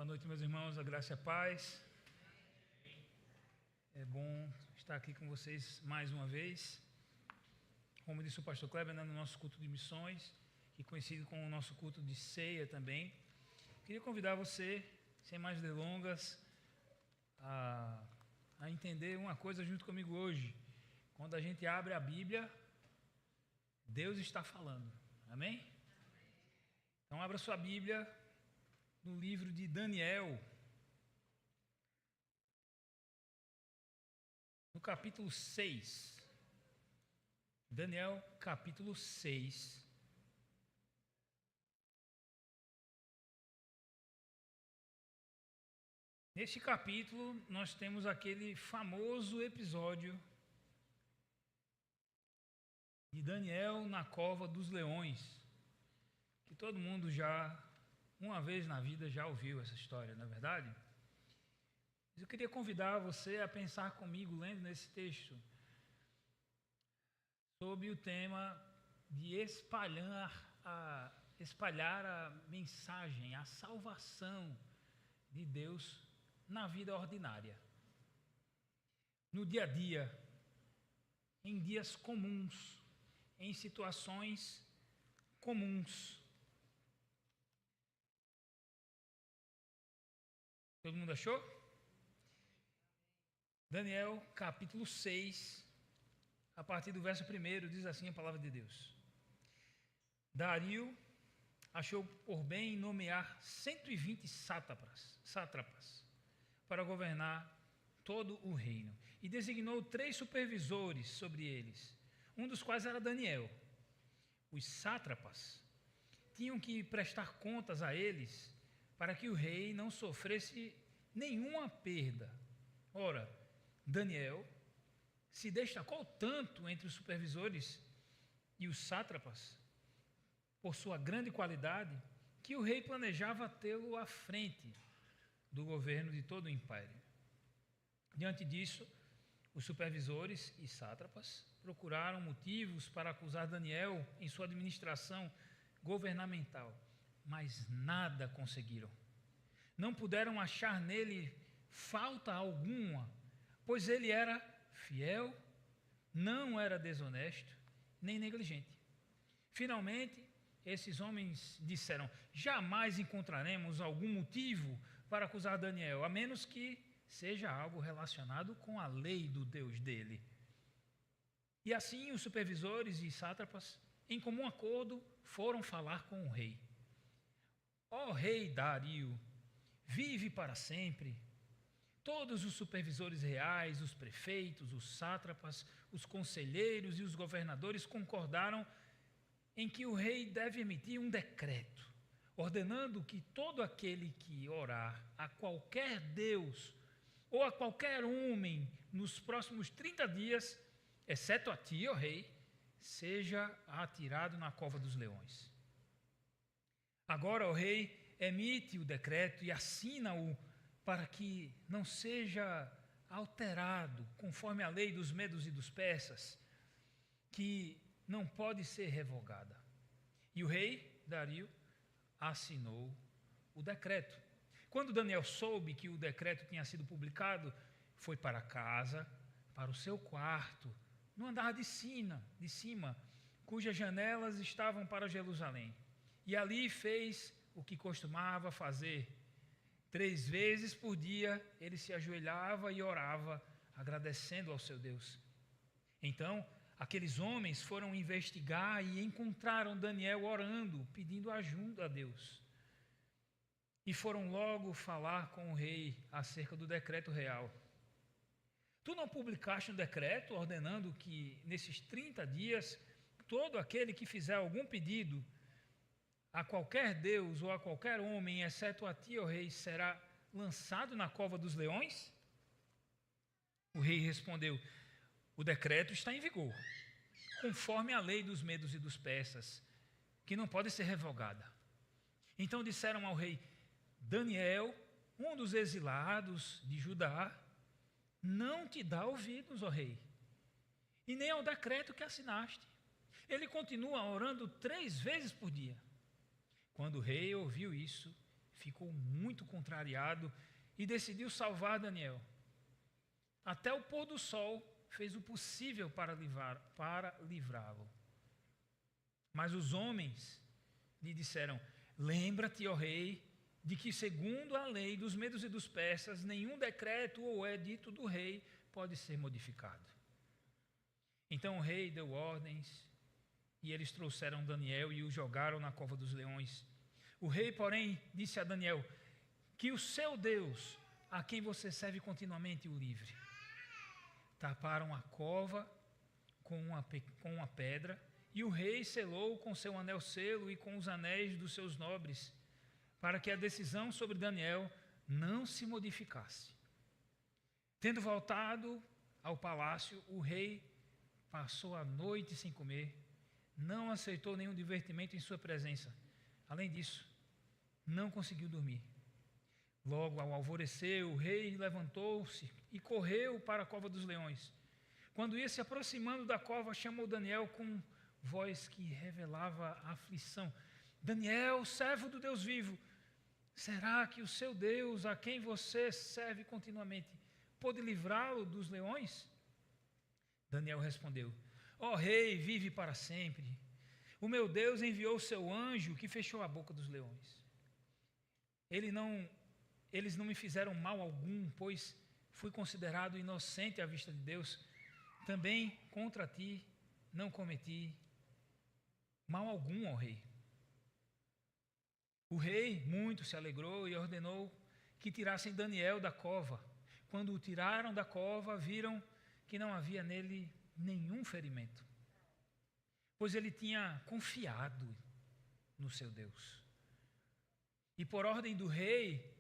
Boa noite, meus irmãos, a graça e a paz. É bom estar aqui com vocês mais uma vez. Como disse o pastor Kleber, no nosso culto de missões, e conhecido como o nosso culto de ceia também. Queria convidar você, sem mais delongas, a entender uma coisa junto comigo hoje. Quando a gente abre a Bíblia, Deus está falando. Amém? Então abra sua Bíblia no livro de Daniel, no capítulo 6. Daniel, capítulo 6. Neste capítulo, nós temos aquele famoso episódio de Daniel na cova dos leões, que todo mundo já, uma vez na vida, já ouviu essa história, não é verdade? Mas eu queria convidar você a pensar comigo, lendo nesse texto, sobre o tema de espalhar a mensagem, a salvação de Deus na vida ordinária, no dia a dia, em dias comuns, em situações comuns. Todo mundo achou? Daniel, capítulo 6, a partir do verso 1, diz assim a palavra de Deus. Dario achou por bem nomear 120 sátrapas para governar todo o reino, e designou 3 supervisores sobre eles, um dos quais era Daniel. Os sátrapas tinham que prestar contas a eles para que o rei não sofresse nenhuma perda. Ora, Daniel se destacou tanto entre os supervisores e os sátrapas por sua grande qualidade que o rei planejava tê-lo à frente do governo de todo o império. Diante disso, os supervisores e sátrapas procuraram motivos para acusar Daniel em sua administração governamental, mas nada conseguiram. Não puderam achar nele falta alguma, pois ele era fiel, não era desonesto, nem negligente. Finalmente, esses homens disseram: jamais encontraremos algum motivo para acusar Daniel, a menos que seja algo relacionado com a lei do Deus dele. E assim os supervisores e sátrapas, em comum acordo, foram falar com o rei. Ó rei Dario, vive para sempre. Todos os supervisores reais, os prefeitos, os sátrapas, os conselheiros e os governadores concordaram em que o rei deve emitir um decreto, ordenando que todo aquele que orar a qualquer deus ou a qualquer homem nos próximos 30 dias, exceto a ti, ó rei, seja atirado na cova dos leões. Agora o rei emite o decreto e assina-o para que não seja alterado conforme a lei dos medos e dos persas, que não pode ser revogada. E o rei Dario assinou o decreto. Quando Daniel soube que o decreto tinha sido publicado, foi para casa, para o seu quarto, no andar de cima, cujas janelas estavam para Jerusalém. E ali fez o que costumava fazer. 3 vezes por dia ele se ajoelhava e orava, agradecendo ao seu Deus. Então, aqueles homens foram investigar e encontraram Daniel orando, pedindo ajuda a Deus. E foram logo falar com o rei acerca do decreto real. Tu não publicaste um decreto ordenando que nesses 30 dias todo aquele que fizer algum pedido a qualquer deus ou a qualquer homem, exceto a ti, ó rei, será lançado na cova dos leões? O rei respondeu: o decreto está em vigor, conforme a lei dos medos e dos persas, que não pode ser revogada. Então disseram ao rei: Daniel, um dos exilados de Judá, não te dá ouvidos, ó rei, e nem ao decreto que assinaste. Ele continua orando 3 vezes por dia. Quando o rei ouviu isso, ficou muito contrariado e decidiu salvar Daniel. Até o pôr do sol fez o possível para livrá-lo. Mas os homens lhe disseram: lembra-te, ó rei, de que segundo a lei dos medos e dos persas, nenhum decreto ou edito do rei pode ser modificado. Então o rei deu ordens e eles trouxeram Daniel e o jogaram na cova dos leões. O rei, porém, disse a Daniel: que o seu Deus, a quem você serve continuamente, o livre. Taparam a cova com uma pedra, e o rei selou com seu anel selo e com os anéis dos seus nobres, para que a decisão sobre Daniel não se modificasse. Tendo voltado ao palácio, o rei passou a noite sem comer, não aceitou nenhum divertimento em sua presença. Além disso, não conseguiu dormir. Logo ao alvorecer, o rei levantou-se e correu para a cova dos leões. Quando ia se aproximando da cova, chamou Daniel com voz que revelava aflição: Daniel, servo do Deus vivo, será que o seu Deus, a quem você serve continuamente, pôde livrá-lo dos leões? Daniel respondeu: ó rei, vive para sempre. O meu Deus enviou o seu anjo que fechou a boca dos leões. Eles não me fizeram mal algum, pois fui considerado inocente à vista de Deus. Também contra ti não cometi mal algum, ó rei. O rei muito se alegrou e ordenou que tirassem Daniel da cova. Quando o tiraram da cova, viram que não havia nele nenhum ferimento, pois ele tinha confiado no seu Deus. E por ordem do rei,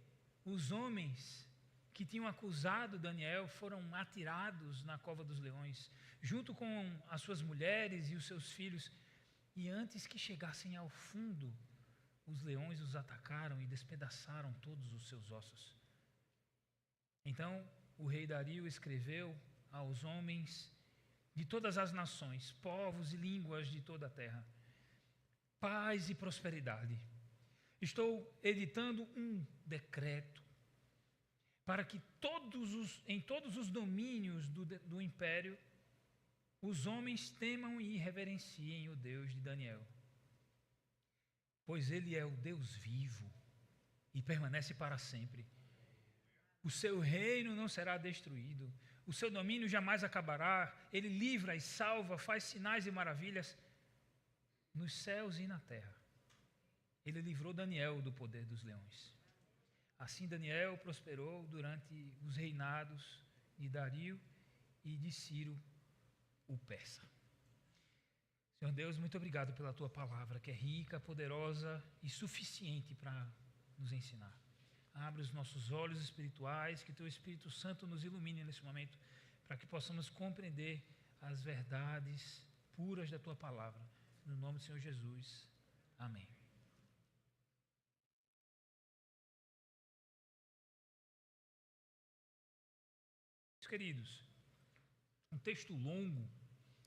os homens que tinham acusado Daniel foram atirados na cova dos leões, junto com as suas mulheres e os seus filhos. E antes que chegassem ao fundo, os leões os atacaram e despedaçaram todos os seus ossos. Então o rei Dario escreveu aos homens de todas as nações, povos e línguas de toda a terra: paz e prosperidade. Estou editando um decreto para que em todos os domínios do império os homens temam e reverenciem o Deus de Daniel, pois ele é o Deus vivo e permanece para sempre. O seu reino não será destruído, o seu domínio jamais acabará. Ele livra e salva, faz sinais e maravilhas nos céus e na terra. Ele livrou Daniel do poder dos leões. Assim Daniel prosperou durante os reinados de Dario e de Ciro, o persa. Senhor Deus, muito obrigado pela tua palavra, que é rica, poderosa e suficiente para nos ensinar. Abre os nossos olhos espirituais, que teu Espírito Santo nos ilumine nesse momento, para que possamos compreender as verdades puras da tua palavra. No nome do Senhor Jesus. Amém. Queridos, um texto longo,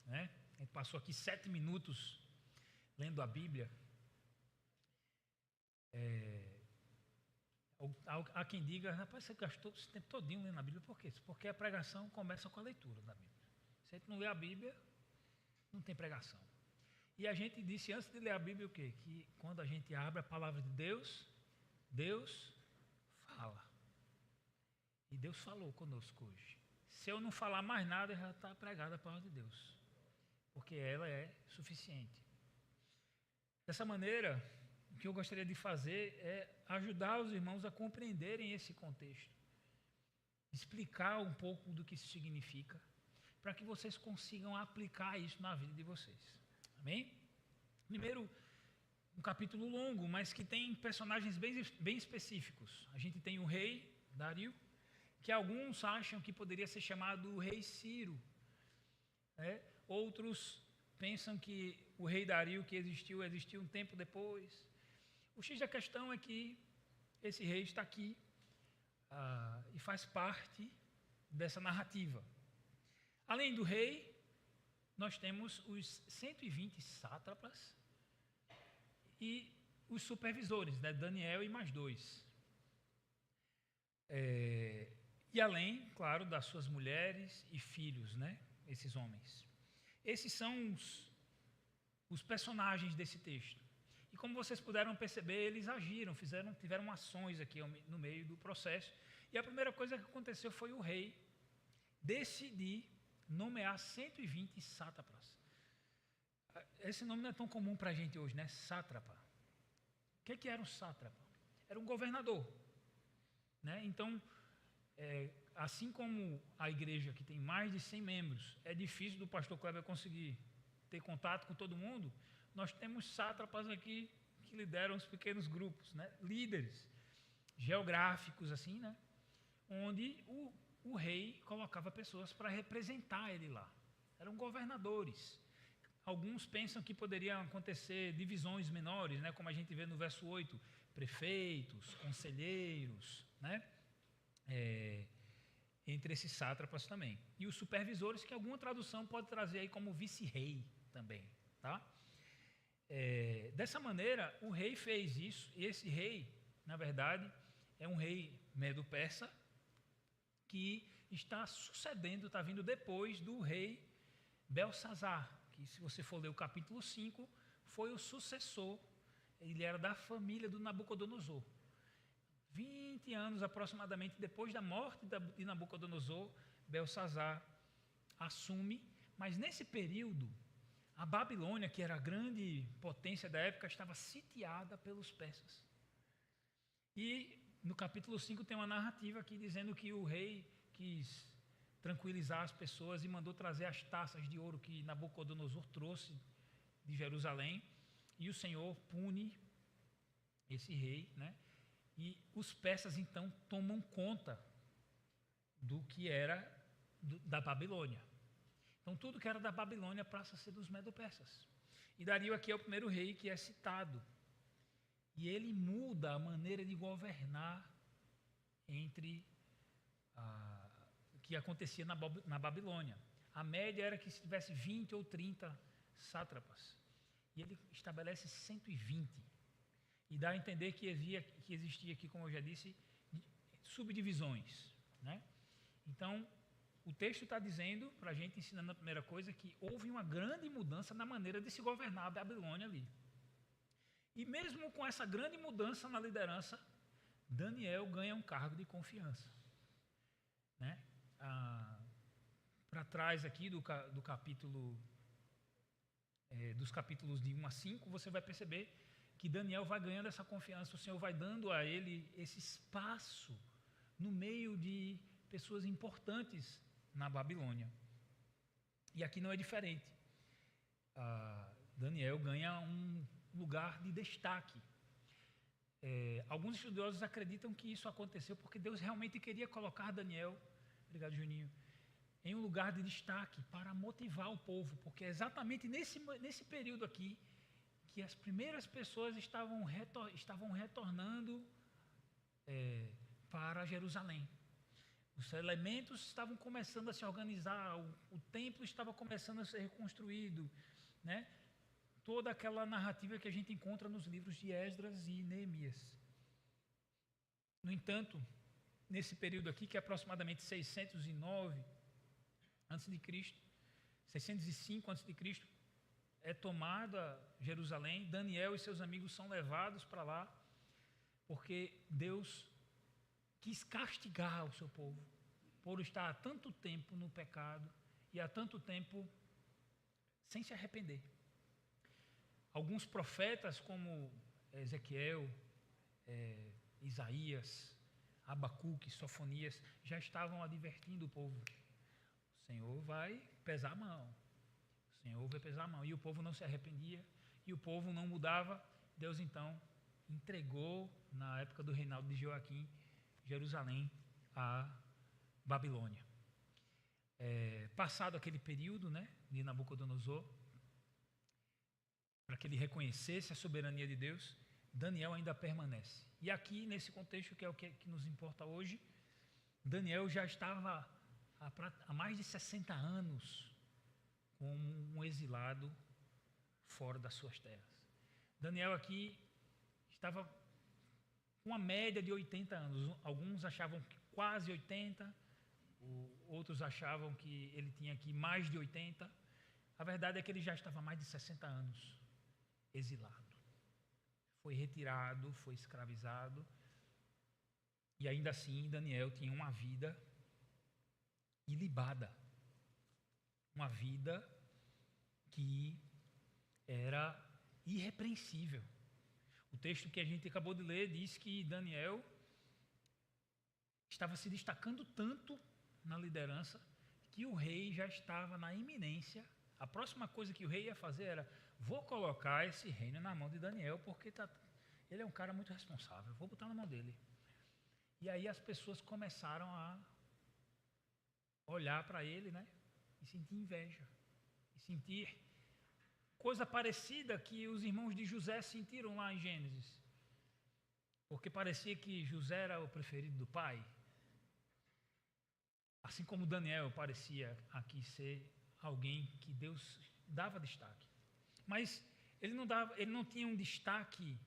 né? A gente passou aqui 7 minutos lendo a Bíblia. Há quem diga: rapaz, você gastou esse tempo todinho lendo a Bíblia. Por quê? Porque a pregação começa com a leitura da Bíblia. Se a gente não lê a Bíblia, não tem pregação. E a gente disse antes de ler a Bíblia o quê? Que quando a gente abre a palavra de Deus, Deus fala. E Deus falou conosco hoje. Se eu não falar mais nada, já está pregada a palavra de Deus, porque ela é suficiente. Dessa maneira, o que eu gostaria de fazer é ajudar os irmãos a compreenderem esse contexto, explicar um pouco do que isso significa, para que vocês consigam aplicar isso na vida de vocês. Amém? Primeiro, um capítulo longo, mas que tem personagens bem específicos. A gente tem o rei Dario, que alguns acham que poderia ser chamado o rei Ciro. Outros pensam que o rei Dario que existiu um tempo depois. O X da questão é que esse rei está aqui e faz parte dessa narrativa. Além do rei, nós temos os 120 sátrapas e os supervisores, né? Daniel e mais 2. E além, claro, das suas mulheres e filhos, né? Esses homens. Esses são os personagens desse texto. E como vocês puderam perceber, eles agiram, tiveram ações aqui no meio do processo. E a primeira coisa que aconteceu foi o rei decidir nomear 120 sátrapas. Esse nome não é tão comum para a gente hoje, né? Sátrapa. O que era um sátrapa? Era um governador. Né? Então, assim como a igreja que tem mais de 100 membros, é difícil do pastor Kleber conseguir ter contato com todo mundo, nós temos sátrapas aqui que lideram os pequenos grupos, né? Líderes geográficos, assim, né? Onde o rei colocava pessoas para representar ele lá. Eram governadores. Alguns pensam que poderiam acontecer divisões menores, né? Como a gente vê no verso 8, prefeitos, conselheiros, né? Entre esses sátrapas também. E os supervisores, que alguma tradução pode trazer aí como vice-rei também, tá? Dessa maneira, o rei fez isso, e esse rei, na verdade, é um rei medo-persa, que está sucedendo, está vindo depois do rei Belsazar, que se você for ler o capítulo 5, foi o sucessor, ele era da família do Nabucodonosor. 20 anos aproximadamente depois da morte de Nabucodonosor, Belsazar assume, mas nesse período, a Babilônia, que era a grande potência da época, estava sitiada pelos persas. E no capítulo 5 tem uma narrativa aqui dizendo que o rei quis tranquilizar as pessoas e mandou trazer as taças de ouro que Nabucodonosor trouxe de Jerusalém, e o Senhor pune esse rei, né? E os persas então tomam conta do que era da Babilônia. Então tudo que era da Babilônia passa a ser dos medo-persas. E Dario aqui é o primeiro rei que é citado. E ele muda a maneira de governar que acontecia na Babilônia. A média era que se tivesse 20 ou 30 sátrapas. E ele estabelece 120. E dá a entender que existia aqui, como eu já disse, subdivisões. Né? Então, o texto está dizendo, para a gente, ensinando a primeira coisa, que houve uma grande mudança na maneira de se governar a Babilônia ali. E mesmo com essa grande mudança na liderança, Daniel ganha um cargo de confiança. Né? Para trás aqui do capítulo, dos capítulos de 1 a 5, você vai perceber que Daniel vai ganhando essa confiança, o Senhor vai dando a ele esse espaço no meio de pessoas importantes na Babilônia. E aqui não é diferente. Daniel ganha um lugar de destaque. Alguns estudiosos acreditam que isso aconteceu porque Deus realmente queria colocar Daniel, obrigado Juninho, em um lugar de destaque para motivar o povo, porque é exatamente nesse período aqui que as primeiras pessoas estavam retornando para Jerusalém. Os elementos estavam começando a se organizar, o templo estava começando a ser reconstruído, né? Toda aquela narrativa que a gente encontra nos livros de Esdras e Neemias. No entanto, nesse período aqui, que é aproximadamente 609 a.C., 605 a.C., é tomada Jerusalém, Daniel e seus amigos são levados para lá, porque Deus quis castigar o seu povo por estar há tanto tempo no pecado e há tanto tempo sem se arrepender. Alguns profetas como Ezequiel, Isaías, Abacuque, Sofonias já estavam advertindo o povo. O Senhor vai pesar a mão. O Senhor vai pesar a mão. E o povo não se arrependia, e o povo não mudava. Deus então entregou, na época do reinado de Joaquim, Jerusalém à Babilônia. Passado aquele período, né, de Nabucodonosor, para que ele reconhecesse a soberania de Deus, Daniel ainda permanece. E aqui, nesse contexto, que é o que nos importa hoje, Daniel já estava há mais de 60 anos como um exilado fora das suas terras. Daniel aqui estava com uma média de 80 anos. Alguns achavam que quase 80, outros achavam que ele tinha aqui mais de 80. A verdade é que ele já estava há mais de 60 anos exilado. Foi retirado, foi escravizado. E ainda assim, Daniel tinha uma vida ilibada. Uma vida que era irrepreensível. O texto que a gente acabou de ler diz que Daniel estava se destacando tanto na liderança que o rei já estava na iminência. A próxima coisa que o rei ia fazer era: vou colocar esse reino na mão de Daniel, porque ele é um cara muito responsável, vou botar na mão dele. E aí as pessoas começaram a olhar para ele, né, e sentir inveja, e sentir coisa parecida que os irmãos de José sentiram lá em Gênesis. Porque parecia que José era o preferido do pai. Assim como Daniel parecia aqui ser alguém que Deus dava destaque. Mas ele não tinha um destaque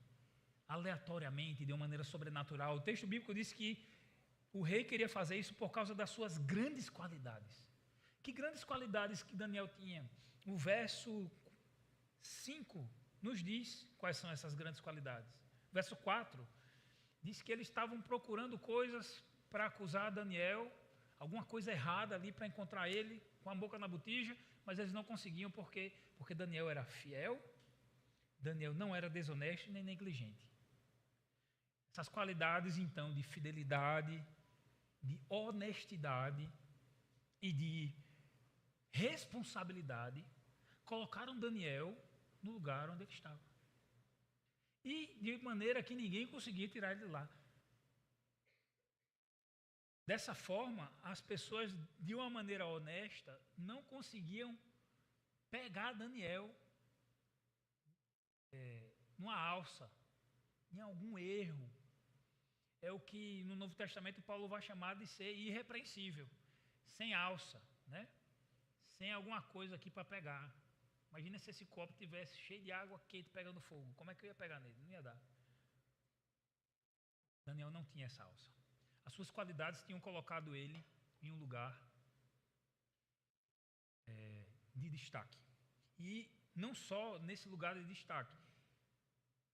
aleatoriamente, de uma maneira sobrenatural. O texto bíblico diz que o rei queria fazer isso por causa das suas grandes qualidades. Que grandes qualidades que Daniel tinha? O verso 5 nos diz quais são essas grandes qualidades. Verso 4 diz que eles estavam procurando coisas para acusar Daniel, alguma coisa errada ali para encontrar ele com a boca na botija, mas eles não conseguiam porque Daniel era fiel, Daniel não era desonesto nem negligente. Essas qualidades, então, de fidelidade, de honestidade e de responsabilidade, colocaram Daniel no lugar onde ele estava. E de maneira que ninguém conseguia tirar ele de lá. Dessa forma, as pessoas, de uma maneira honesta, não conseguiam pegar Daniel numa alça, em algum erro. É o que no Novo Testamento Paulo vai chamar de ser irrepreensível, sem alça, né? Sem alguma coisa aqui para pegar. Imagina se esse copo tivesse cheio de água quente pegando fogo. Como é que eu ia pegar nele? Não ia dar. Daniel não tinha essa alça. As suas qualidades tinham colocado ele em um lugar de destaque. E não só nesse lugar de destaque,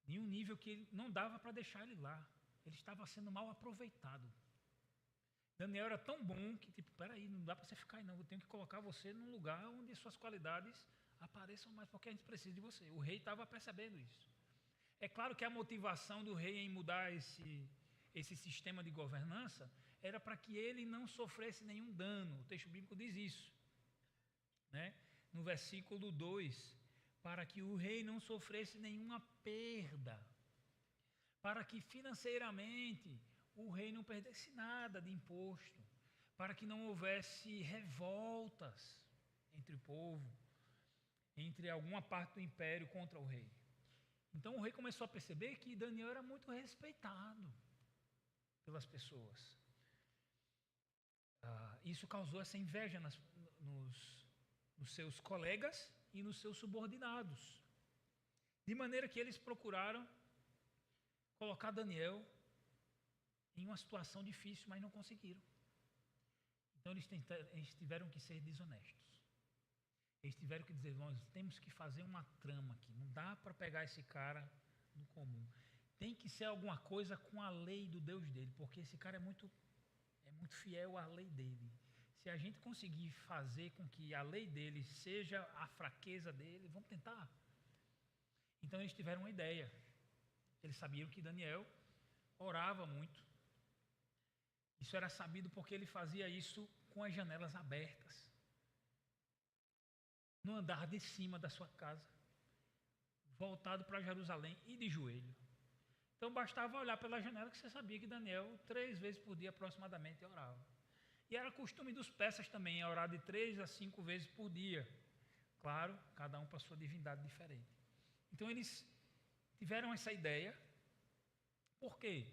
em um nível que não dava para deixar ele lá. Ele estava sendo mal aproveitado. Daniel era tão bom que, peraí, não dá para você ficar aí não. Eu tenho que colocar você num lugar onde suas qualidades apareçam mais, porque a gente precisa de você. O rei estava percebendo isso. É claro que a motivação do rei em mudar esse sistema de governança era para que ele não sofresse nenhum dano. O texto bíblico diz isso, né? No versículo 2, para que o rei não sofresse nenhuma perda, para que financeiramente o rei não perdesse nada de imposto, para que não houvesse revoltas entre o povo, entre alguma parte do império contra o rei. Então o rei começou a perceber que Daniel era muito respeitado pelas pessoas. Isso causou essa inveja nos seus colegas e nos seus subordinados. De maneira que eles procuraram colocar Daniel em uma situação difícil, mas não conseguiram. Então eles tiveram que ser desonestos. Eles tiveram que dizer: nós temos que fazer uma trama aqui. Não dá para pegar esse cara no comum. Tem que ser alguma coisa com a lei do Deus dele, porque esse cara é muito fiel à lei dele. Se a gente conseguir fazer com que a lei dele seja a fraqueza dele, vamos tentar. Então eles tiveram uma ideia. Eles sabiam que Daniel orava muito. Isso era sabido porque ele fazia isso com as janelas abertas, no andar de cima da sua casa, voltado para Jerusalém e de joelho. Então bastava olhar pela janela que você sabia que Daniel 3 vezes por dia aproximadamente orava. E era costume dos persas também orar de 3 a 5 vezes por dia. Claro, cada um para sua divindade diferente. Então eles tiveram essa ideia. Por quê?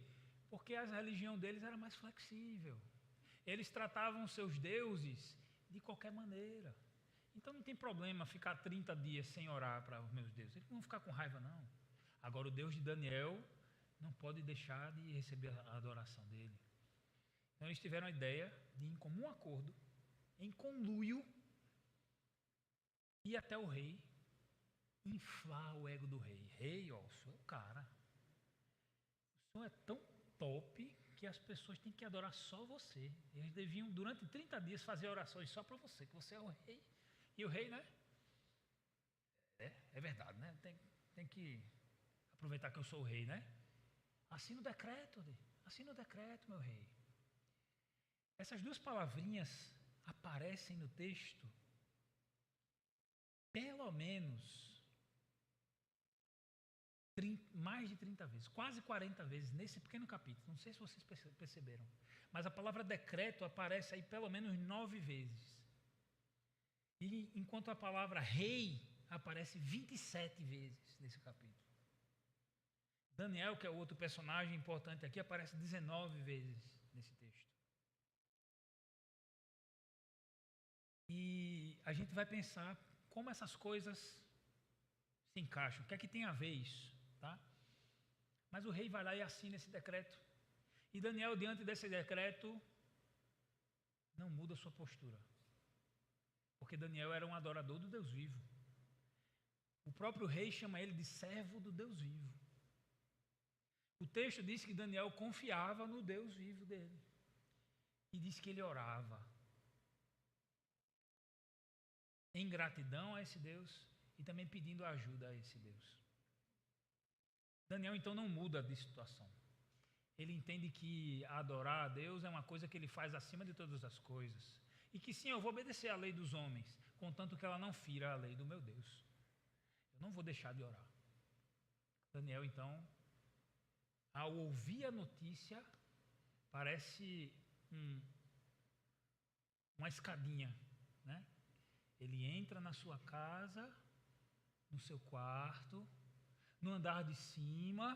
Porque a religião deles era mais flexível. Eles tratavam os seus deuses de qualquer maneira. Então não tem problema ficar 30 dias sem orar para os meus deuses. Eles não vão ficar com raiva, não. Agora o Deus de Daniel não pode deixar de receber a adoração dele. Então eles tiveram a ideia de, em comum acordo, em conluio, ir até o rei, inflar o ego do rei. Rei, ó, o senhor é o cara. O senhor é tão top que as pessoas têm que adorar só você. Eles deviam, durante 30 dias, fazer orações só para você, que você é o rei. E o rei, né? É verdade, né? Tem que aproveitar que eu sou o rei, né? Assina o decreto, meu rei. Essas duas palavrinhas aparecem no texto pelo menos mais de 30 vezes, quase 40 vezes nesse pequeno capítulo. Não sei se vocês perceberam, mas a palavra decreto aparece aí pelo menos 9 vezes. E enquanto a palavra rei aparece 27 vezes nesse capítulo. Daniel, que é o outro personagem importante aqui, aparece 19 vezes nesse texto. E a gente vai pensar como essas coisas se encaixam, o que é que tem a ver isso, tá? Mas o rei vai lá e assina esse decreto. E Daniel, diante desse decreto, não muda sua postura. Porque Daniel era um adorador do Deus vivo. O próprio rei chama ele de servo do Deus vivo. O texto diz que Daniel confiava no Deus vivo dele. E diz que ele orava em gratidão a esse Deus e também pedindo ajuda a esse Deus. Daniel então não muda de situação. Ele entende que adorar a Deus é uma coisa que ele faz acima de todas as coisas. E que sim, eu vou obedecer à lei dos homens, contanto que ela não fira a lei do meu Deus. Eu não vou deixar de orar. Daniel então, ao ouvir a notícia, parece uma escadinha, né? Ele entra na sua casa, no seu quarto, no andar de cima,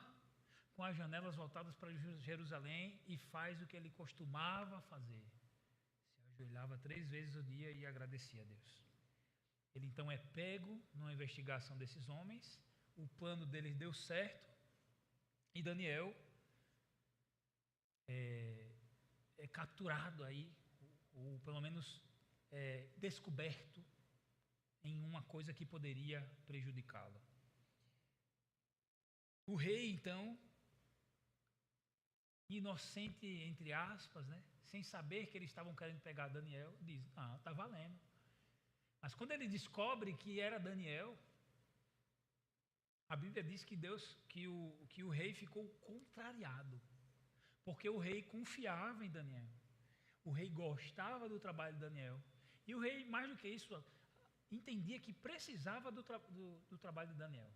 com as janelas voltadas para Jerusalém, e faz o que ele costumava fazer. Se ajoelhava 3 vezes ao dia e agradecia a Deus. Ele então é pego numa investigação desses homens, o plano deles deu certo, e Daniel é capturado aí, ou pelo menos descoberto em uma coisa que poderia prejudicá-lo. O rei, então, inocente, entre aspas, né, sem saber que eles estavam querendo pegar Daniel, diz, está valendo. Mas quando ele descobre que era Daniel, a Bíblia diz que o rei ficou contrariado, porque o rei confiava em Daniel. O rei gostava do trabalho de Daniel. E o rei, mais do que isso, entendia que precisava do trabalho de Daniel.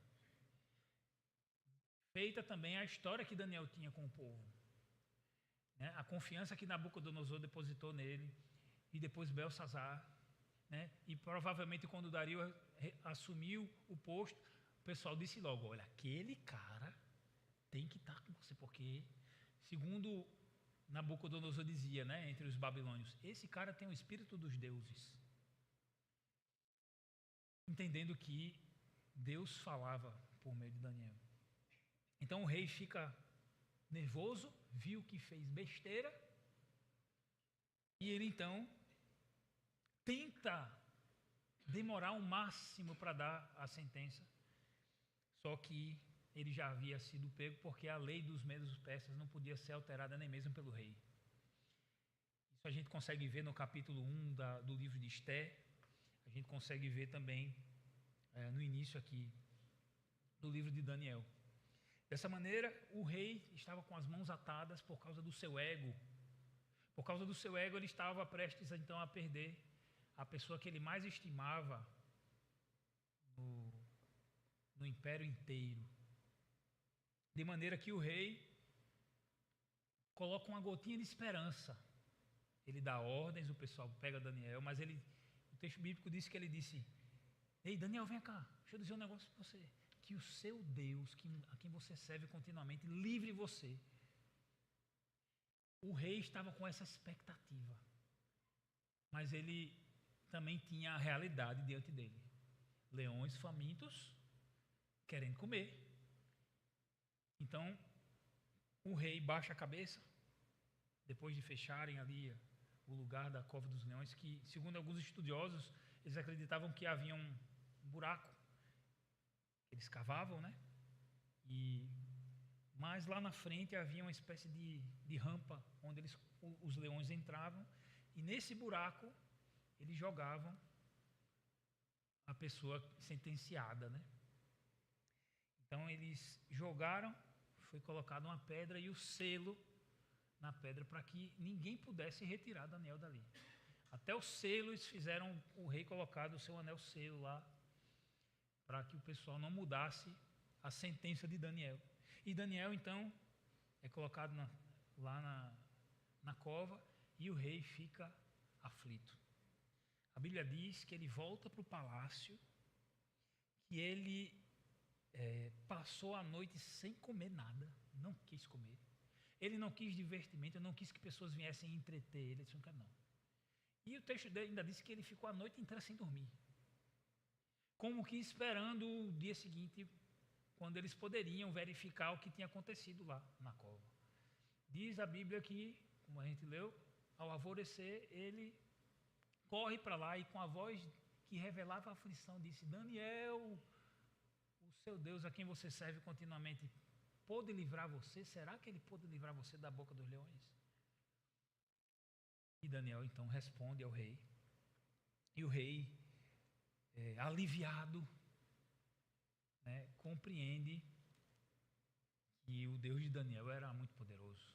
Feita também a história que Daniel tinha com o povo, né? A confiança que Nabucodonosor depositou nele, e depois Belsazar, né? E provavelmente quando Dario assumiu o posto, o pessoal disse logo, olha, aquele cara tem que estar com você, porque segundo Nabucodonosor dizia, né, entre os babilônios, esse cara tem o espírito dos deuses. Entendendo que Deus falava por meio de Daniel. Então o rei fica nervoso, viu que fez besteira, e ele então tenta demorar o máximo para dar a sentença, só que ele já havia sido pego porque a lei dos medos persas não podia ser alterada nem mesmo pelo rei. Isso a gente consegue ver no capítulo 1 do livro de Esté, a gente consegue ver também no início aqui do livro de Daniel. Dessa maneira, o rei estava com as mãos atadas por causa do seu ego. Por causa do seu ego, ele estava prestes então a perder a pessoa que ele mais estimava no império inteiro. De maneira que o rei coloca uma gotinha de esperança. Ele dá ordens, o pessoal pega Daniel, mas o texto bíblico diz que ele disse, ei Daniel, vem cá, deixa eu dizer um negócio para você, que o seu Deus, a quem você serve continuamente, livre você. O rei estava com essa expectativa, mas ele também tinha a realidade diante dele. Leões famintos querendo comer. Então, o rei baixa a cabeça, depois de fecharem ali o lugar da cova dos leões, que, segundo alguns estudiosos, eles acreditavam que havia um buraco que eles cavavam, né? Mas lá na frente havia uma espécie de rampa onde os leões entravam, e nesse buraco eles jogavam a pessoa sentenciada, né? Então eles jogaram, foi colocada uma pedra e o selo na pedra para que ninguém pudesse retirar Daniel dali. Até o selo eles fizeram o rei colocar o seu anel selo lá, para que o pessoal não mudasse a sentença de Daniel. E Daniel então é colocado lá na cova e o rei fica aflito. A Bíblia diz que ele volta para o palácio, que ele passou a noite sem comer nada, não quis comer. Ele não quis divertimento, não quis que pessoas viessem entreter ele, ele disse, não quero não. E o texto dele ainda diz que ele ficou a noite inteira sem dormir, como que esperando o dia seguinte, quando eles poderiam verificar o que tinha acontecido lá na cova. Diz a Bíblia que, como a gente leu, ao alvorecer, ele corre para lá e com a voz que revelava a aflição, disse, Daniel, o seu Deus a quem você serve continuamente, pôde livrar você? Será que ele pôde livrar você da boca dos leões? E Daniel então responde ao rei. E o rei, aliviado, né, compreende que o Deus de Daniel era muito poderoso.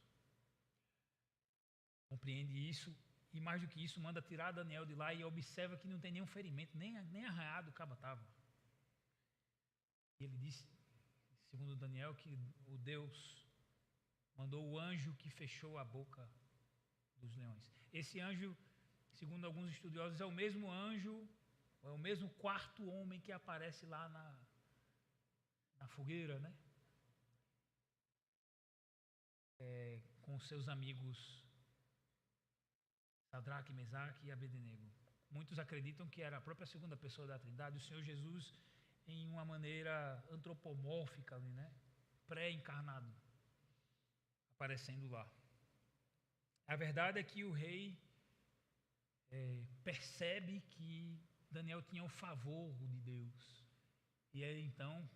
Compreende isso e, mais do que isso, manda tirar Daniel de lá e observa que não tem nenhum ferimento, nem arranhado o cabo estava. E ele disse, segundo Daniel, que o Deus mandou o anjo que fechou a boca dos leões. Esse anjo, segundo alguns estudiosos, é o mesmo anjo, é o mesmo quarto homem que aparece lá na fogueira, né? Com seus amigos Sadraque, Mesaque e Abednego. Muitos acreditam que era a própria segunda pessoa da Trindade, o Senhor Jesus, em uma maneira antropomórfica ali, né? Pré-encarnado, aparecendo lá. A verdade é que o rei percebe que Daniel tinha o favor de Deus. E ele então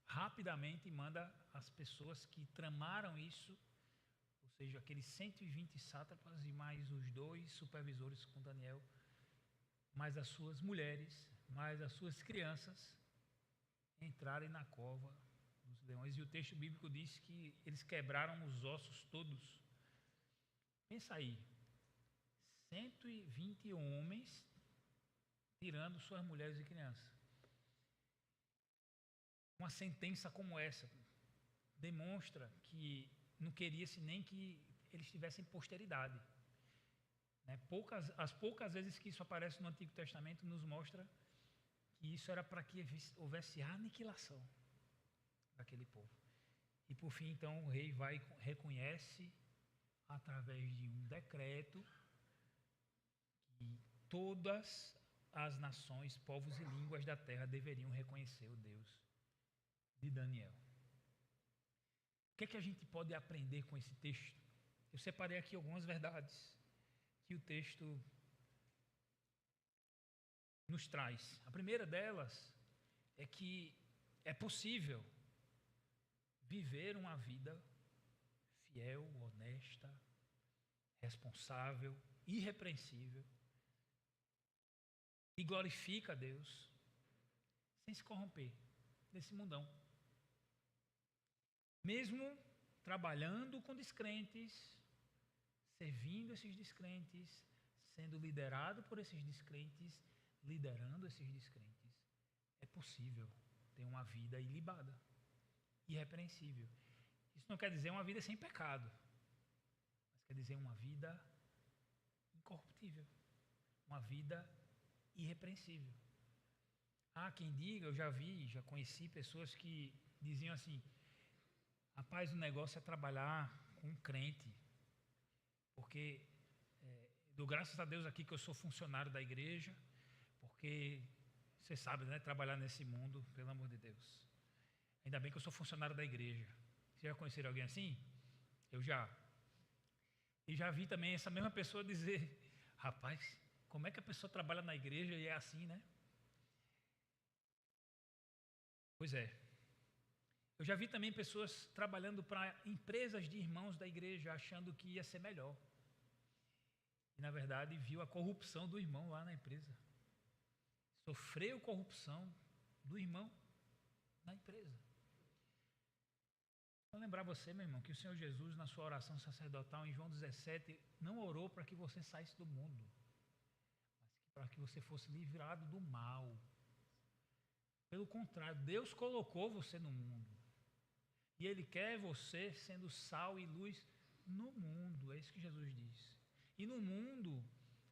rapidamente manda as pessoas que tramaram isso, ou seja, aqueles 120 sátrapas e mais os 2 supervisores com Daniel, mais as suas mulheres, mais as suas crianças, entrarem na cova dos leões. E o texto bíblico diz que eles quebraram os ossos todos. Pensa aí, 120 homens tirando suas mulheres e crianças. Uma sentença como essa demonstra que não queria-se nem que eles tivessem posteridade. Né? As poucas vezes que isso aparece no Antigo Testamento nos mostra que isso era para que houvesse aniquilação daquele povo. E por fim, então, o rei reconhece, através de um decreto, que todas as nações, povos e línguas da terra deveriam reconhecer o Deus de Daniel. O que é que a gente pode aprender com esse texto? Eu separei aqui algumas verdades que o texto nos traz. A primeira delas é que é possível viver uma vida fiel, honesta, responsável, irrepreensível, e glorifica a Deus sem se corromper nesse mundão. Mesmo trabalhando com descrentes, servindo esses descrentes, sendo liderado por esses descrentes, liderando esses descrentes, é possível ter uma vida ilibada, irrepreensível. Isso não quer dizer uma vida sem pecado, mas quer dizer uma vida incorruptível, uma vida irrepreensível. Há quem diga, eu já conheci pessoas que diziam assim, rapaz, o negócio é trabalhar com um crente, porque dou graças a Deus aqui que eu sou funcionário da igreja, porque você sabe, né, trabalhar nesse mundo, pelo amor de Deus. Ainda bem que eu sou funcionário da igreja. Você já conheceram alguém assim? Eu já. E já vi também essa mesma pessoa dizer, rapaz, como é que a pessoa trabalha na igreja e é assim, né? Pois é. Eu já vi também pessoas trabalhando para empresas de irmãos da igreja, achando que ia ser melhor. E na verdade viu a corrupção do irmão lá na empresa. Sofreu corrupção do irmão na empresa. Vou lembrar você, meu irmão, que o Senhor Jesus, na sua oração sacerdotal em João 17, não orou para que você saísse do mundo, mas para que você fosse livrado do mal. Pelo contrário, Deus colocou você no mundo. E Ele quer você sendo sal e luz no mundo. É isso que Jesus diz. E no mundo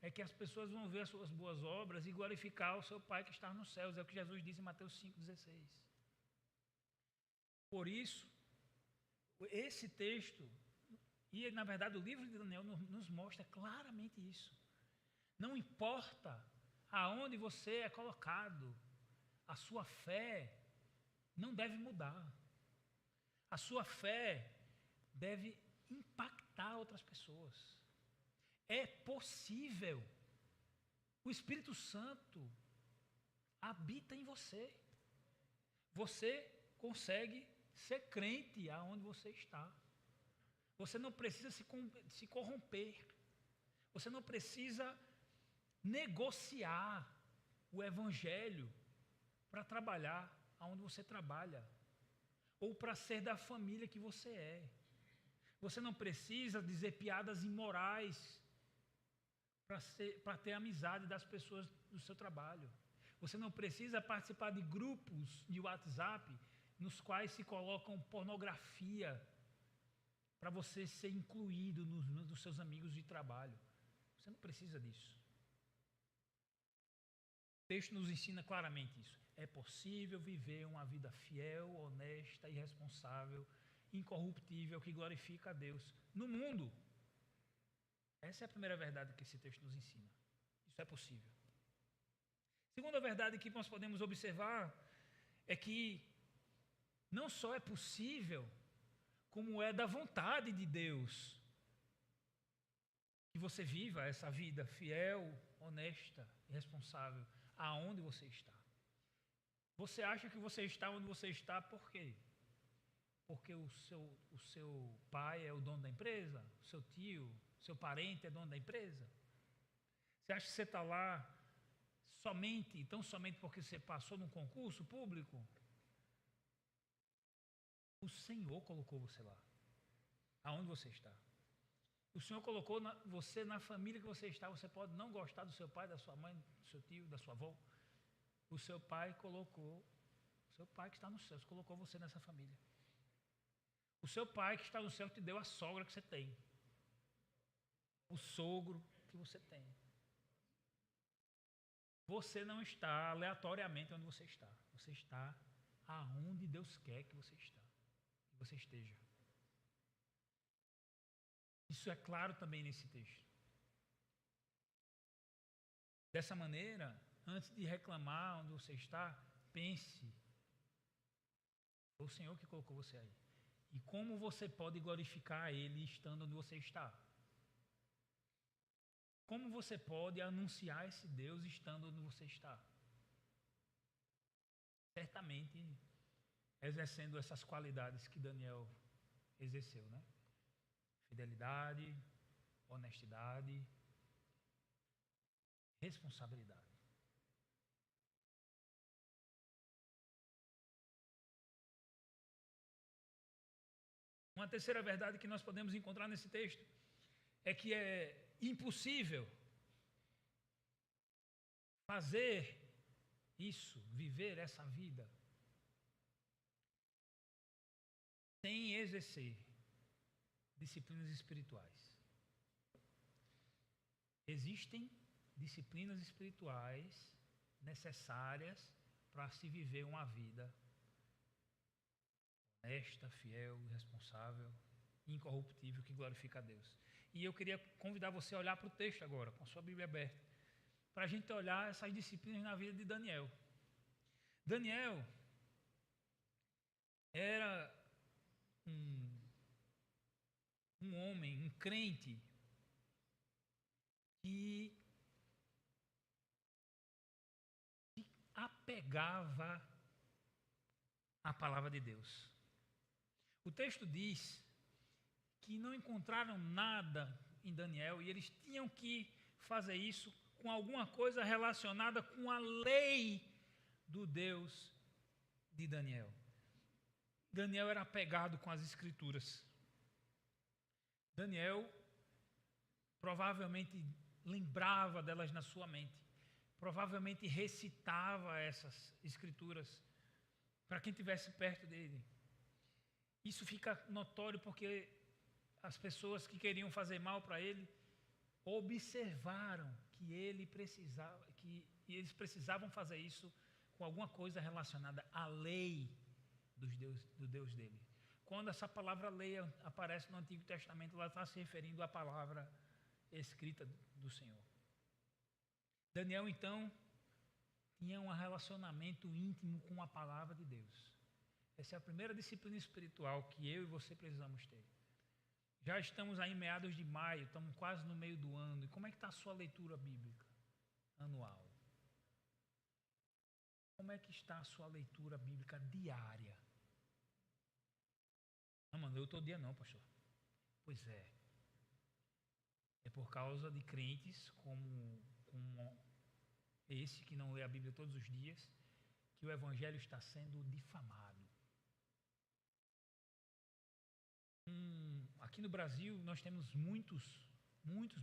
é que as pessoas vão ver as suas boas obras e glorificar o seu Pai que está nos céus. É o que Jesus diz em Mateus 5,16. Por isso, esse texto, e na verdade o livro de Daniel nos mostra claramente isso. Não importa aonde você é colocado, a sua fé não deve mudar. A sua fé deve impactar outras pessoas. É possível. O Espírito Santo habita em você. Você consegue ser crente aonde você está. Você não precisa se corromper. Você não precisa negociar o evangelho para trabalhar aonde você trabalha ou para ser da família que você é. Você não precisa dizer piadas imorais para ter amizade das pessoas do seu trabalho. Você não precisa participar de grupos de WhatsApp nos quais se colocam pornografia para você ser incluído nos seus amigos de trabalho. Você não precisa disso. O texto nos ensina claramente isso. É possível viver uma vida fiel, honesta e responsável, incorruptível, que glorifica a Deus no mundo. Essa é a primeira verdade que esse texto nos ensina. Isso é possível. Segunda verdade que nós podemos observar é que não só é possível, como é da vontade de Deus que você viva essa vida fiel, honesta e responsável aonde você está. Você acha que você está onde você está por quê? Porque o seu pai é o dono da empresa? O seu tio, seu parente é dono da empresa? Você acha que você está lá tão somente porque você passou num concurso público? O Senhor colocou você lá, aonde você está. O Senhor colocou você na família que você está. Você pode não gostar do seu pai, da sua mãe, do seu tio, da sua avó. O seu pai que está nos céus, colocou você nessa família. O seu pai que está no céu te deu a sogra que você tem. O sogro que você tem. Você não está aleatoriamente onde você está. Você está aonde Deus quer que você esteja. Isso é claro também nesse texto. Dessa maneira, antes de reclamar onde você está, pense. Foi o Senhor que colocou você aí. E como você pode glorificar Ele estando onde você está? Como você pode anunciar esse Deus estando onde você está? Certamente exercendo essas qualidades que Daniel exerceu, né? Fidelidade, honestidade, responsabilidade. Uma terceira verdade que nós podemos encontrar nesse texto é que é impossível fazer isso, viver essa vida, sem exercer disciplinas espirituais. Existem disciplinas espirituais necessárias para se viver uma vida honesta, fiel, responsável, incorruptível, que glorifica a Deus. E eu queria convidar você a olhar para o texto agora, com a sua Bíblia aberta, para a gente olhar essas disciplinas na vida de Daniel. Daniel era um um homem, um crente, que se apegava à palavra de Deus. O texto diz que não encontraram nada em Daniel e eles tinham que fazer isso com alguma coisa relacionada com a lei do Deus de Daniel. Daniel era apegado com as escrituras. Daniel provavelmente lembrava delas na sua mente. Provavelmente recitava essas escrituras para quem estivesse perto dele. Isso fica notório porque as pessoas que queriam fazer mal para ele observaram que eles precisavam fazer isso com alguma coisa relacionada à lei do Deus dele. Quando essa palavra lei aparece no Antigo Testamento, ela está se referindo à palavra escrita do Senhor. Daniel, então, tinha um relacionamento íntimo com a palavra de Deus. Essa é a primeira disciplina espiritual que eu e você precisamos ter. Já estamos aí em meados de maio, estamos quase no meio do ano. E como é que está a sua leitura bíblica anual? Como é que está a sua leitura bíblica diária? Não, mano, eu todo dia não, pastor. Pois é. É por causa de crentes como esse que não lê a Bíblia todos os dias que o evangelho está sendo difamado. Aqui no Brasil nós temos muitos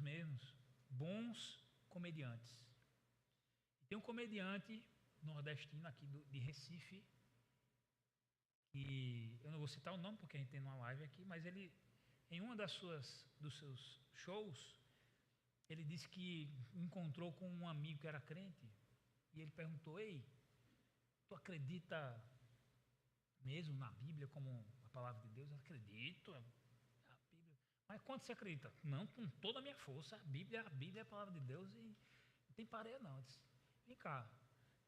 mesmo, bons comediantes. Tem um comediante nordestino aqui de Recife, e eu não vou citar o nome porque a gente tem uma live aqui, mas ele, em uma dos seus shows, ele disse que encontrou com um amigo que era crente, e ele perguntou: ei, tu acredita mesmo na Bíblia como a palavra de Deus? Eu acredito. Mas quanto você acredita? Não, com toda a minha força. A Bíblia é a palavra de Deus e não tem pareia não. Eu disse: vem cá,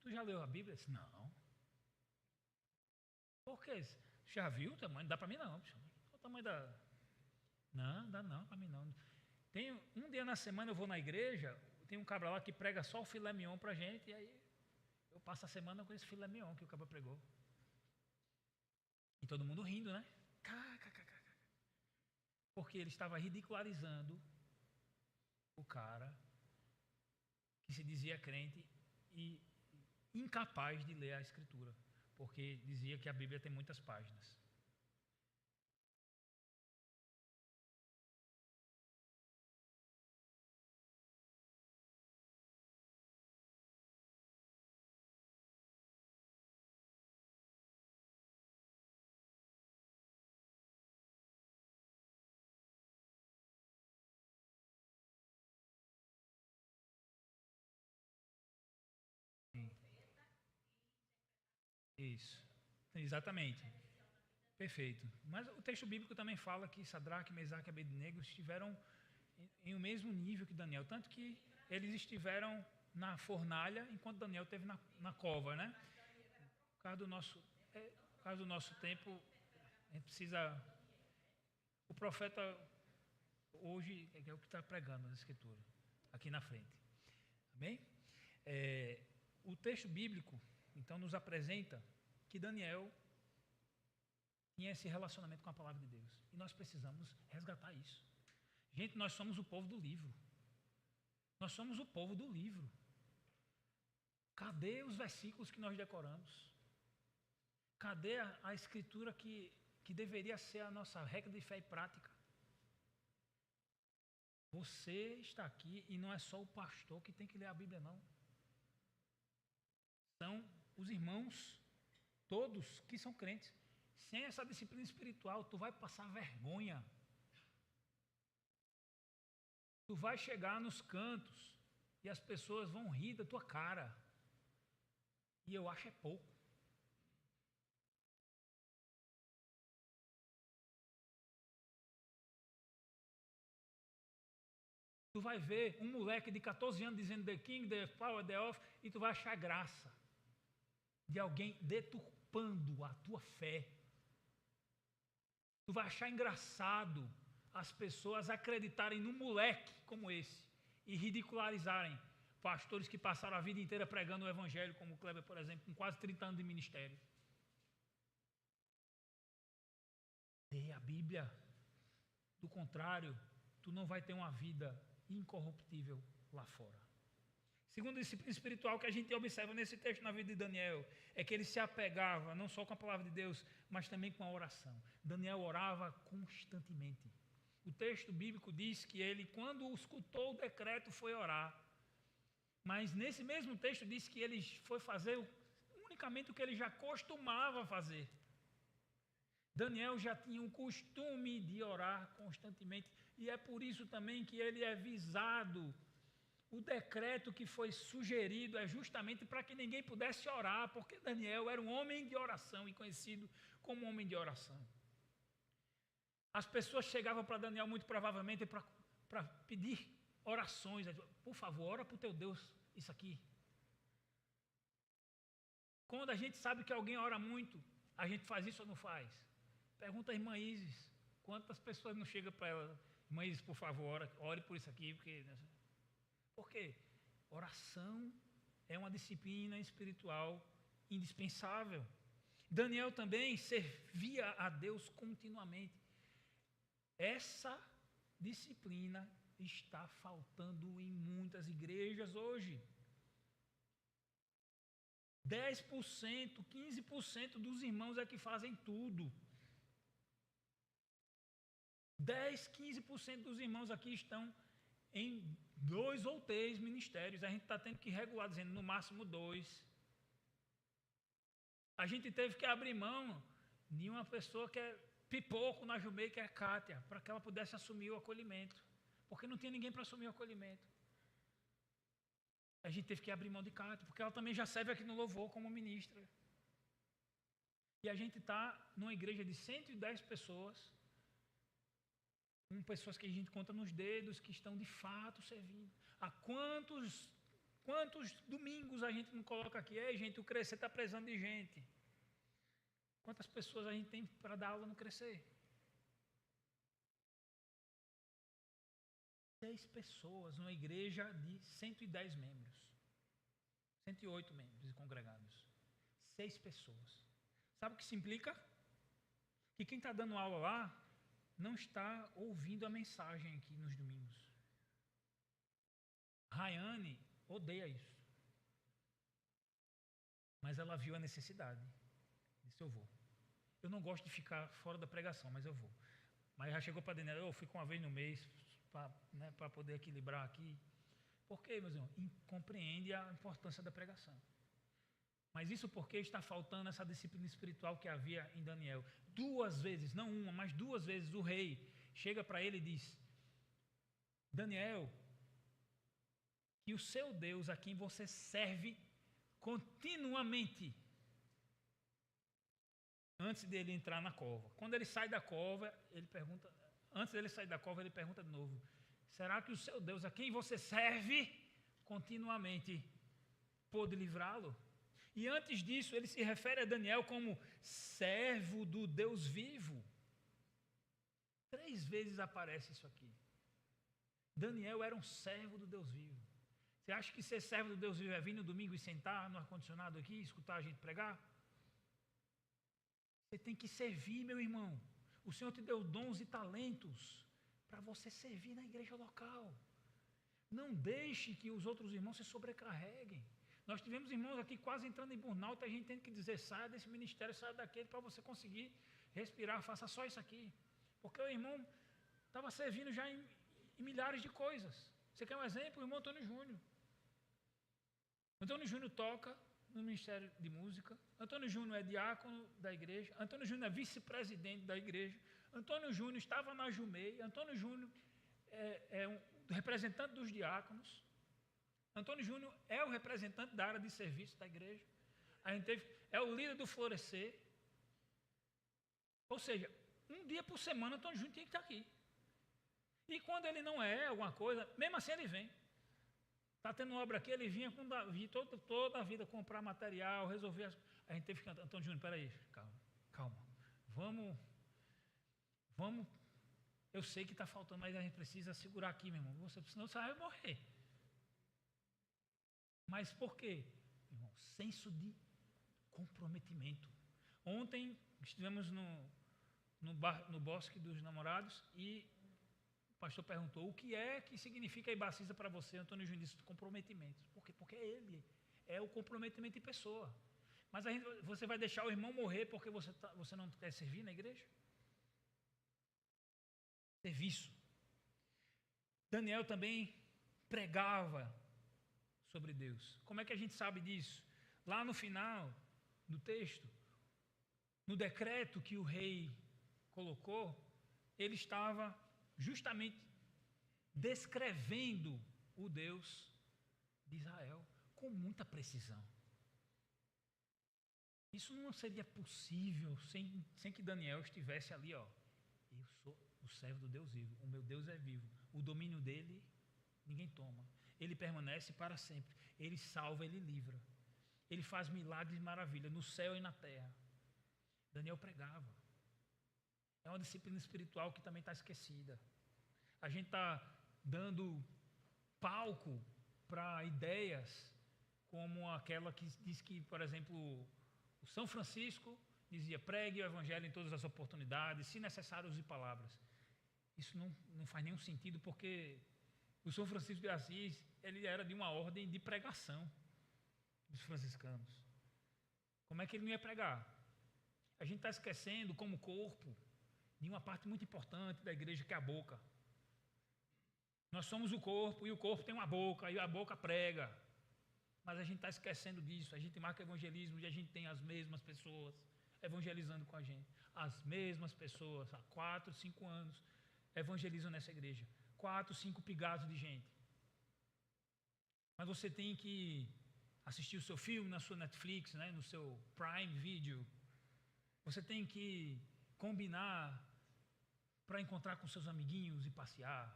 tu já leu a Bíblia? Eu disse: não. Por quê? Já viu o tamanho? Não dá para mim não. O tamanho da... Não, dá não para mim não. Tem um dia na semana eu vou na igreja, tem um cabra lá que prega só o filé mignon pra gente, e aí eu passo a semana com esse filé mignon que o cabra pregou. E todo mundo rindo, né? Porque ele estava ridicularizando o cara que se dizia crente e incapaz de ler a Escritura, porque dizia que a Bíblia tem muitas páginas. Isso, exatamente. Perfeito. Mas o texto bíblico também fala que Sadraque, Mesaque e Abednego estiveram em o mesmo nível que Daniel, tanto que eles estiveram na fornalha enquanto Daniel esteve na cova, né? Por causa do nosso tempo, a gente precisa... O profeta hoje é o que está pregando na Escritura, aqui na frente. Amém? O texto bíblico, então, nos apresenta que Daniel tinha esse relacionamento com a palavra de Deus. E nós precisamos resgatar isso. Gente, nós somos o povo do livro. Nós somos o povo do livro. Cadê os versículos que nós decoramos? Cadê a escritura que deveria ser a nossa regra de fé e prática? Você está aqui e não é só o pastor que tem que ler a Bíblia, não. São os irmãos, todos que são crentes. Sem essa disciplina espiritual, tu vai passar vergonha. Tu vai chegar nos cantos e as pessoas vão rir da tua cara. E eu acho é pouco. Tu vai ver um moleque de 14 anos dizendo the king, the power, the off, e tu vai achar graça de alguém deturpando a tua fé. Tu vai achar engraçado as pessoas acreditarem num moleque como esse e ridicularizarem pastores que passaram a vida inteira pregando o evangelho, como o Kleber, por exemplo, com quase 30 anos de ministério. Lê a Bíblia. Do contrário, tu não vai ter uma vida incorruptível lá fora. Segunda disciplina espiritual que a gente observa nesse texto na vida de Daniel é que ele se apegava não só com a palavra de Deus, mas também com a oração. Daniel orava constantemente. O texto bíblico diz que ele, quando escutou o decreto, foi orar. Mas nesse mesmo texto diz que ele foi fazer unicamente o que ele já costumava fazer. Daniel já tinha o costume de orar constantemente, e é por isso também que ele é visado. O decreto que foi sugerido é justamente para que ninguém pudesse orar, porque Daniel era um homem de oração e conhecido como homem de oração. As pessoas chegavam para Daniel muito provavelmente para pedir orações. Por favor, ora para o teu Deus isso aqui. Quando a gente sabe que alguém ora muito, a gente faz isso ou não faz? Pergunta a irmã Isis. Quantas pessoas não chegam para ela? Irmã Isis, por favor, ore por isso aqui. Por quê? Oração é uma disciplina espiritual indispensável. Daniel também servia a Deus continuamente. Essa disciplina está faltando em muitas igrejas hoje. 10%, 15% dos irmãos é que fazem tudo. 10, 15% dos irmãos aqui estão em 2 ou 3 ministérios. A gente está tendo que regular, dizendo no máximo 2. A gente teve que abrir mão de uma pessoa que é pipoco na Jumei, que é a Kátia, para que ela pudesse assumir o acolhimento. Porque não tinha ninguém para assumir o acolhimento. A gente teve que abrir mão de Kátia, porque ela também já serve aqui no louvor como ministra. E a gente está numa igreja de 110 pessoas, com pessoas que a gente conta nos dedos, que estão de fato servindo. Há quantos domingos a gente não coloca aqui? Ei, gente, o Crescer está precisando de gente. Quantas pessoas a gente tem para dar aula no Crescer? 6 pessoas numa igreja de 110 membros. 108 membros congregados. 6 pessoas. Sabe o que isso implica? Que quem está dando aula lá não está ouvindo a mensagem aqui nos domingos. Rayane odeia isso. Mas ela viu a necessidade. Disse, eu vou. Eu não gosto de ficar fora da pregação, mas eu vou. Mas já chegou para Daniel, eu fico uma vez no mês para poder equilibrar aqui. Por quê, meus irmãos? Compreende a importância da pregação. Mas isso porque está faltando essa disciplina espiritual que havia em Daniel. 2 vezes, não uma, mas 2 vezes o rei chega para ele e diz, Daniel, que o seu Deus a quem você serve continuamente, antes dele entrar na cova. Quando ele sai da cova, ele pergunta, antes dele sair da cova, ele pergunta de novo, será que o seu Deus a quem você serve continuamente pôde livrá-lo? E antes disso, ele se refere a Daniel como servo do Deus vivo. 3 vezes aparece isso aqui. Daniel era um servo do Deus vivo. Você acha que ser servo do Deus vivo é vir no domingo e sentar no ar-condicionado aqui e escutar a gente pregar? Você tem que servir, meu irmão. O Senhor te deu dons e talentos para você servir na igreja local. Não deixe que os outros irmãos se sobrecarreguem. Nós tivemos irmãos aqui quase entrando em burnout, a gente tem que dizer, saia desse ministério, saia daquele, para você conseguir respirar, faça só isso aqui. Porque o irmão estava servindo já em milhares de coisas. Você quer um exemplo? O irmão Antônio Júnior. Antônio Júnior toca no Ministério de Música. Antônio Júnior é diácono da igreja. Antônio Júnior é vice-presidente da igreja. Antônio Júnior estava na Jumei. Antônio Júnior é um representante dos diáconos. Antônio Júnior é o representante da área de serviço da igreja. É o líder do Florescer. Ou seja, um dia por semana Antônio Júnior tem que estar aqui. E quando ele não é alguma coisa, mesmo assim ele vem. Está tendo obra aqui, ele vinha com Davi toda a vida comprar material, resolver as... A gente teve que... Antônio Júnior, peraí, calma. Vamos Eu sei que está faltando, mas a gente precisa segurar aqui, meu irmão. Senão você vai morrer. Mas por quê? Irmão, senso de comprometimento. Ontem estivemos no Bosque dos Namorados e o pastor perguntou o que é que significa a Ibacisa para você. Antônio Júnior disse comprometimento. Por quê? Porque é ele. É o comprometimento em pessoa. Mas você vai deixar o irmão morrer porque você não quer servir na igreja? Serviço. Daniel também pregava sobre Deus. Como é que a gente sabe disso? Lá no final do texto, no decreto que o rei colocou, ele estava justamente descrevendo o Deus de Israel com muita precisão. Isso não seria possível sem que Daniel estivesse ali, ó. Eu sou o servo do Deus vivo, o meu Deus é vivo, o domínio dele ninguém toma, ele permanece para sempre, ele salva, ele livra, ele faz milagres e maravilhas no céu e na terra. Daniel pregava. É uma disciplina espiritual que também está esquecida. A gente está dando palco para ideias como aquela que diz que, por exemplo, o São Francisco dizia: pregue o evangelho em todas as oportunidades, se necessário use palavras. Isso não faz nenhum sentido, porque o São Francisco de Assis, ele era de uma ordem de pregação dos franciscanos. Como é que ele não ia pregar? A gente está esquecendo como corpo de uma parte muito importante da igreja, que é a boca. Nós somos o corpo, e o corpo tem uma boca, e a boca prega. Mas a gente está esquecendo disso. A gente marca evangelismo e a gente tem as mesmas pessoas evangelizando com a gente. As mesmas pessoas, há 4, 5 anos, evangelizam nessa igreja. 4, 5 pigados de gente. Mas você tem que assistir o seu filme na sua Netflix, né, no seu Prime Video. Você tem que combinar para encontrar com seus amiguinhos e passear.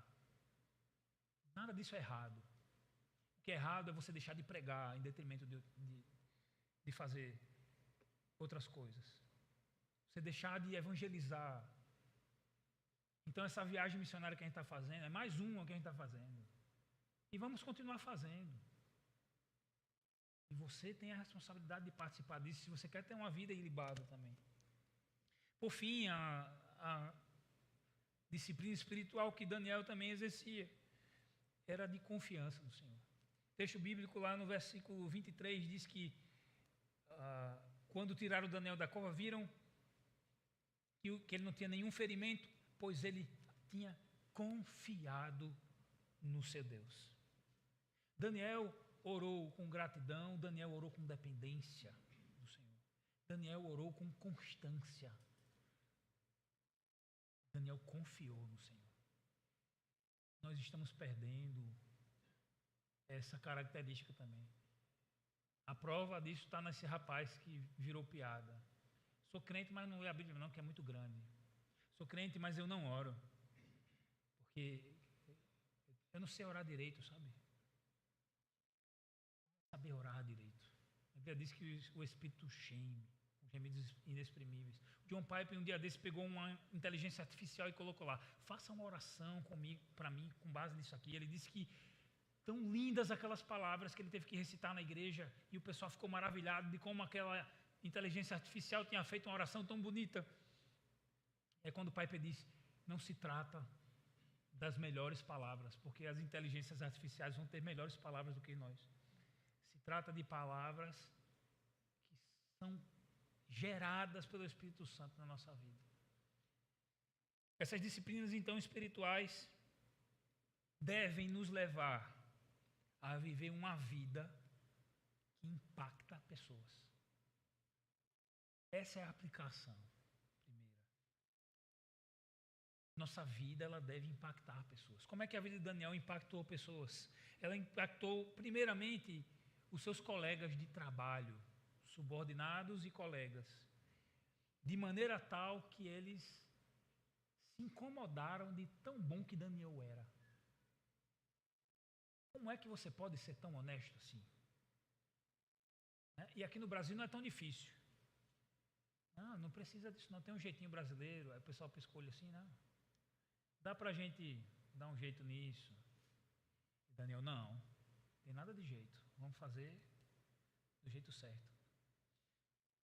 Nada disso é errado. O que é errado é você deixar de pregar em detrimento de fazer outras coisas. Você deixar de evangelizar. Então essa viagem missionária que a gente está fazendo é mais uma que a gente está fazendo. E vamos continuar fazendo. E você tem a responsabilidade de participar disso se você quer ter uma vida ilibada também. Por fim, a disciplina espiritual que Daniel também exercia era de confiança no Senhor. O texto bíblico lá no versículo 23 diz que quando tiraram Daniel da cova, viram que ele não tinha nenhum ferimento, pois ele tinha confiado no seu Deus. Daniel orou com gratidão, Daniel orou com dependência do Senhor. Daniel orou com constância. Daniel confiou no Senhor. Nós estamos perdendo essa característica também. A prova disso está nesse rapaz que virou piada. Sou crente, mas não leio a Bíblia não, que é muito grande. Sou crente, mas eu não oro. Porque eu não sei orar direito, sabe? Saber orar direito. A Bíblia diz que o Espírito geme, gemidos inexprimíveis. John Piper um dia desse pegou uma inteligência artificial e colocou lá: faça uma oração comigo, para mim, com base nisso aqui. Ele disse que tão lindas aquelas palavras que ele teve que recitar na igreja, e o pessoal ficou maravilhado de como aquela inteligência artificial tinha feito uma oração tão bonita. É quando o Piper disse: não se trata das melhores palavras, porque as inteligências artificiais vão ter melhores palavras do que nós. Se trata de palavras que são geradas pelo Espírito Santo na nossa vida. Essas disciplinas, então, espirituais devem nos levar a viver uma vida que impacta pessoas. Essa é a aplicação primeira. Nossa vida, ela deve impactar pessoas. Como é que a vida de Daniel impactou pessoas? Ela impactou, primeiramente, os seus colegas de trabalho, subordinados e colegas, de maneira tal que eles se incomodaram de tão bom que Daniel era. Como é que você pode ser tão honesto assim? E aqui no Brasil não é tão difícil. Não precisa disso, não tem um jeitinho brasileiro, aí o pessoal escolhe assim, não. Dá para a gente dar um jeito nisso? Daniel, não, tem nada de jeito. Vamos fazer do jeito certo.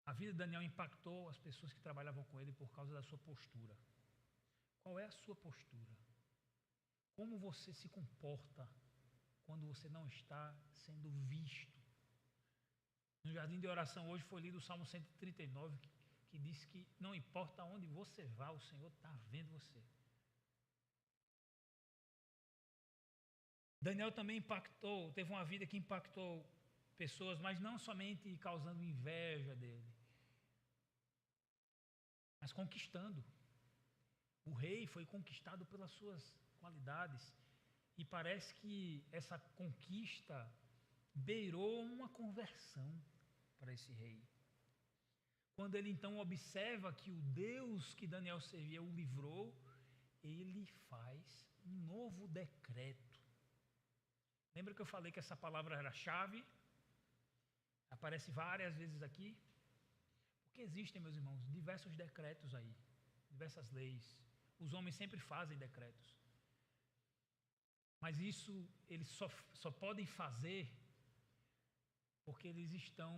A vida de Daniel impactou as pessoas que trabalhavam com ele por causa da sua postura. Qual é a sua postura? Como você se comporta quando você não está sendo visto? No jardim de oração hoje foi lido o Salmo 139, que diz que não importa onde você vá, o Senhor está vendo você. Daniel também teve uma vida que impactou pessoas, mas não somente causando inveja dele, mas conquistando. O rei foi conquistado pelas suas qualidades e parece que essa conquista beirou uma conversão para esse rei. Quando ele então observa que o Deus que Daniel servia o livrou, ele faz um novo decreto. Lembra que eu falei que essa palavra era chave? Aparece várias vezes aqui. Porque existem, meus irmãos, diversos decretos aí, diversas leis. Os homens sempre fazem decretos. Mas isso eles só podem fazer porque eles estão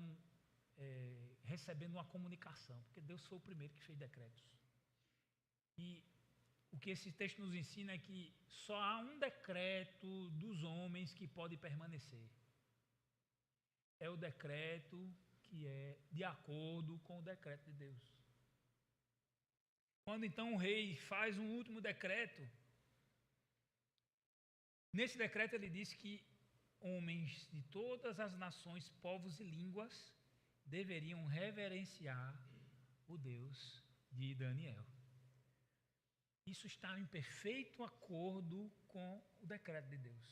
recebendo uma comunicação. Porque Deus foi o primeiro que fez decretos. E o que esse texto nos ensina é que só há um decreto dos homens que pode permanecer. É o decreto que é de acordo com o decreto de Deus. Quando então o rei faz um último decreto, nesse decreto ele diz que homens de todas as nações, povos e línguas deveriam reverenciar o Deus de Daniel. Isso está em perfeito acordo com o decreto de Deus.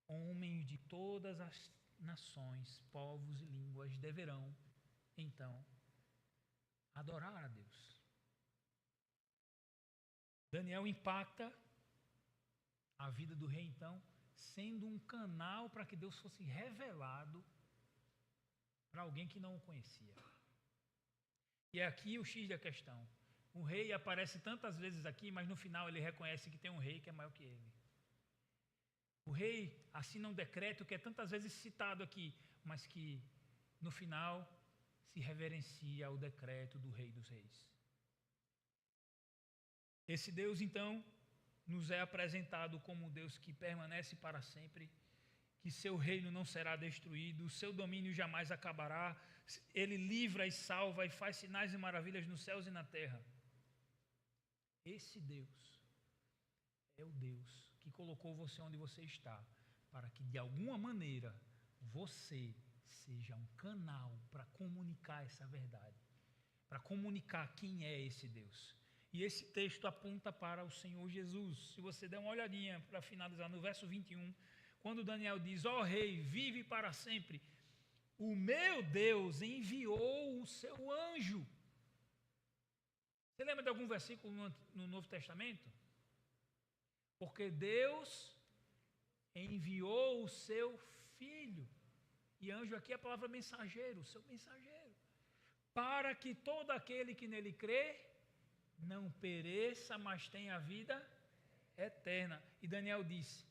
Homens de todas as nações, povos e línguas deverão, então, adorar a Deus. Daniel impacta a vida do rei, então, sendo um canal para que Deus fosse revelado para alguém que não o conhecia. E é aqui o X da questão. O rei aparece tantas vezes aqui, mas no final ele reconhece que tem um rei que é maior que ele. O rei assina um decreto que é tantas vezes citado aqui, mas que no final se reverencia ao decreto do Rei dos Reis. Esse Deus, então, nos é apresentado como um Deus que permanece para sempre, que seu reino não será destruído, o seu domínio jamais acabará, ele livra e salva e faz sinais e maravilhas nos céus e na terra. Esse Deus é o Deus que colocou você onde você está, para que de alguma maneira você seja um canal para comunicar essa verdade, para comunicar quem é esse Deus. E esse texto aponta para o Senhor Jesus. Se você der uma olhadinha para finalizar no verso 21, quando Daniel diz: ó rei, vive para sempre, o meu Deus enviou o seu anjo. Você lembra de algum versículo no Novo Testamento? Porque Deus enviou o seu filho. E anjo aqui é a palavra mensageiro, o seu mensageiro. Para que todo aquele que nele crê não pereça, mas tenha vida eterna. E Daniel disse: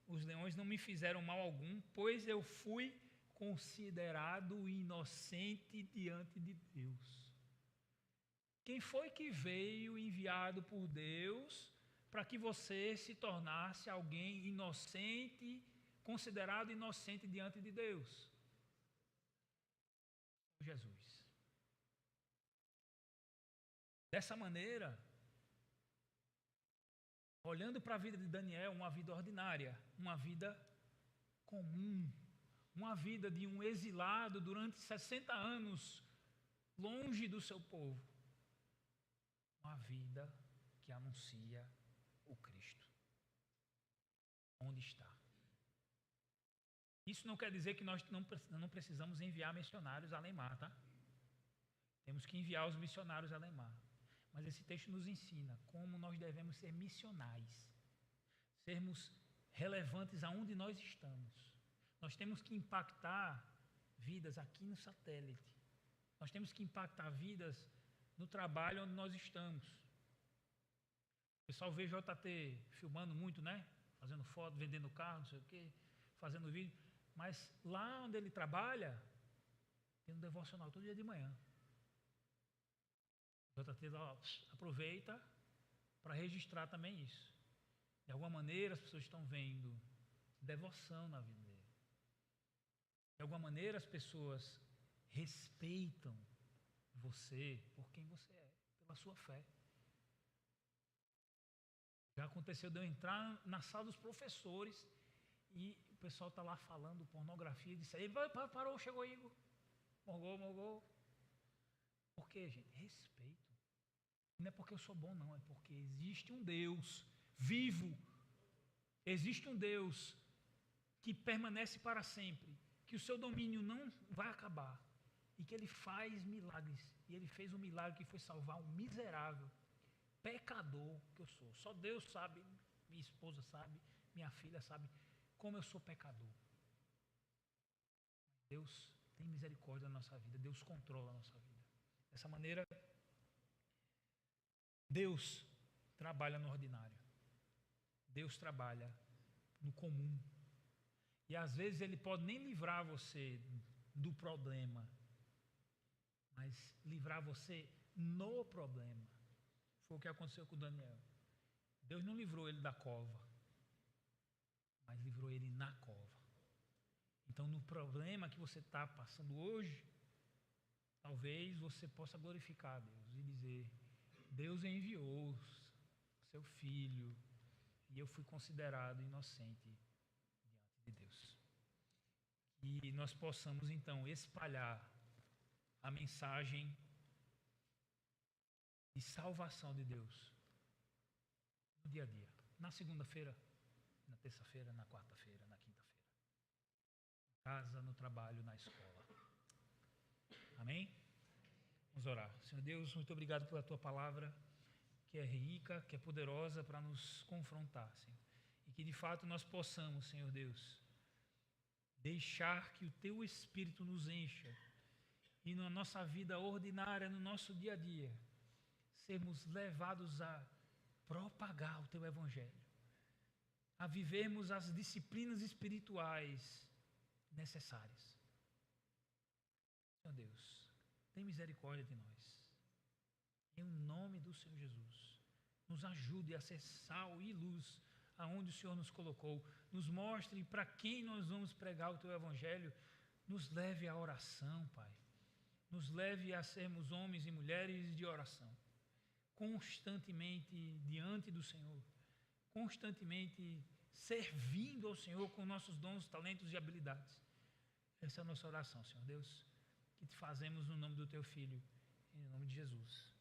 os leões, não me fizeram mal algum, pois eu fui considerado inocente diante de Deus. Quem foi que veio enviado por Deus para que você se tornasse alguém inocente, considerado inocente diante de Deus? Jesus. Dessa maneira, olhando para a vida de Daniel, uma vida ordinária, uma vida comum, uma vida de um exilado durante 60 anos, longe do seu povo, uma vida que anuncia o Cristo. Onde está? Isso não quer dizer que nós não precisamos enviar missionários a Lemar, tá? Temos que enviar os missionários a Lemar. Mas esse texto nos ensina como nós devemos ser missionais, sermos relevantes aonde nós estamos. Nós temos que impactar vidas aqui no satélite. Nós temos que impactar vidas no trabalho onde nós estamos. O pessoal vê JT filmando muito, né? Fazendo foto, vendendo carro, não sei o quê, fazendo vídeo. Mas lá onde ele trabalha, tem um devocional todo dia de manhã. O JT lá, aproveita para registrar também isso. De alguma maneira as pessoas estão vendo devoção na vida dele. De alguma maneira as pessoas respeitam você por quem você é, pela sua fé. Já aconteceu de eu entrar na sala dos professores e o pessoal está lá falando pornografia e disse, aí parou, chegou Igor. Morgou. Por quê, gente? Respeito. Não é porque eu sou bom, não. É porque existe um Deus vivo. Existe um Deus que permanece para sempre. Que o seu domínio não vai acabar. E que ele faz milagres. E ele fez um milagre que foi salvar um miserável pecador que eu sou. Só Deus sabe, minha esposa sabe, minha filha sabe como eu sou pecador. Deus tem misericórdia na nossa vida. Deus controla a nossa vida. Dessa maneira, Deus trabalha no ordinário. Deus trabalha no comum. E às vezes Ele pode nem livrar você do problema, mas livrar você no problema. Foi o que aconteceu com Daniel. Deus não livrou ele da cova, mas livrou ele na cova. Então, no problema que você está passando hoje, talvez você possa glorificar a Deus e dizer, Deus enviou seu filho e eu fui considerado inocente diante de Deus. E nós possamos, então, espalhar a mensagem de salvação de Deus no dia a dia, na segunda-feira, na terça-feira, na quarta-feira, na quinta-feira, na casa, no trabalho, na escola. Amém? Vamos orar. Senhor Deus, muito obrigado pela tua palavra, que é rica, que é poderosa para nos confrontar, Senhor. E que de fato nós possamos, Senhor Deus, deixar que o teu Espírito nos encha e na nossa vida ordinária, no nosso dia a dia, sermos levados a propagar o teu evangelho, a vivermos as disciplinas espirituais necessárias. Senhor Deus, tem misericórdia de nós. Em nome do Senhor Jesus, nos ajude a ser sal e luz aonde o Senhor nos colocou. Nos mostre para quem nós vamos pregar o teu evangelho. Nos leve à oração, Pai. Nos leve a sermos homens e mulheres de oração, constantemente diante do Senhor, constantemente servindo ao Senhor com nossos dons, talentos e habilidades. Essa é a nossa oração, Senhor Deus, que te fazemos no nome do teu Filho, em nome de Jesus.